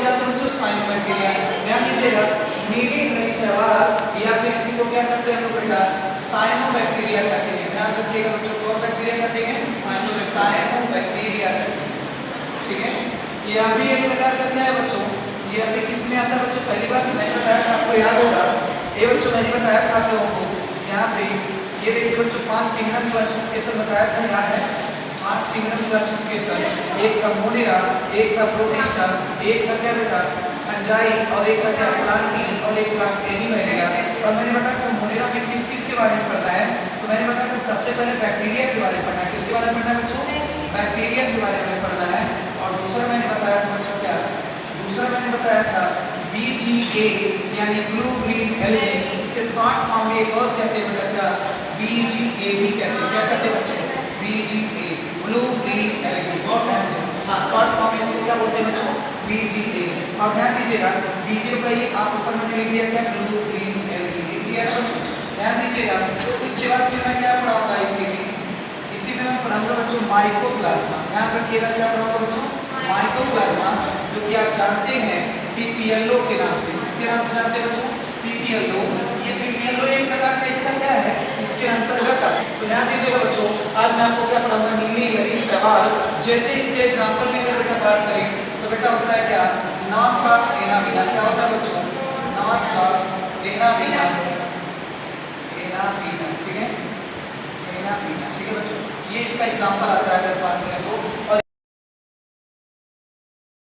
जाते हैं बच्चों साइनोबैक्टीरिया। ध्यान दीजिएगा, नीली हरी शैवाल या फिर इसी को क्या कहते हैं हम लोग बेटा, साइनोबैक्टीरिया कहते हैं। ध्यान रखिएगा बच्चों, कौन बैक्टीरिया कहते हैं, साइनोबैक्टीरिया। ठीक है, ये अभी एक प्रकार का क्या है बच्चों, ये अभी किसमें आता है बच्चों, पहली बार मैंने बताया था, आपको याद होगा ये बच्चों, मैंने बताया था आप लोगों को। यहाँ पे ये देखिए बच्चों, 5 किंगडम क्लासिफिकेशन बताया था, यहाँ है 5 किंगडम क्लासिफिकेशन। एक था मोनेरा, एक था प्रोटिस्टा, एक था क्या बेटा फंजाई, और एक था क्या प्लांटिन, और एक था एनिमैलिया। और मैंने बताया था मोनेरा में किस किस के बारे में पढ़ना है, तो मैंने बताया था सबसे पहले बैक्टीरिया के बारे में पढ़ना है। किसके बारे में पढ़ना है बच्चों, बैक्टीरिया के बारे में पढ़ना है। और दूसरा मैंने बताया था बच्चों क्या, दूसरा मैंने बताया था BGA यानी ब्लू ग्रीन एल्गी, इसे शॉर्ट फॉर्म में एक और कहते हैं बेटा क्या, BGA भी कहते हैं। क्या कहते हैं बच्चों, BGA ब्लू ग्रीन एल्गी। और हाँ, शॉर्ट फॉर्म में इसको क्या बोलते हैं बच्चों, BGA। और ध्यान दीजिएगा, BGA का ये आप ऊपर में लिख दिया क्या, ब्लू ग्रीन एल्गी लिख दिया है बच्चों। ध्यान दीजिएगा, इसके बाद फिर मैं क्या पढ़ाऊंगा, इसी में मैं पढ़ाऊंगा बच्चों माइकोप्लाज्मा। ध्यान रखिएगा, क्या पढ़ाऊंगा बच्चों, माइकोप्लाज्मा, जो कि आप जानते हैं PPLO के नाम से। किसके नाम से जानते हैं बच्चों, PPLO। ये PPLO एक प्रकार का इसका क्या है, इसके अंतर्गत है। तो ध्यान दीजिएगा बच्चों, आज मैं आपको क्या पढ़ाऊंगा, नीली हरी शैवाल। जैसे इसके एग्जाम्पल में अगर बेटा बात करें तो बेटा होता है क्या, नास्टा एनाबीना। क्या होता है बच्चों, नास्टा एनाबीना, एनाबीना। ठीक है, एनाबीना। ठीक है बच्चों, ये इसका एग्जाम्पल आता है अगर बात करें तो। और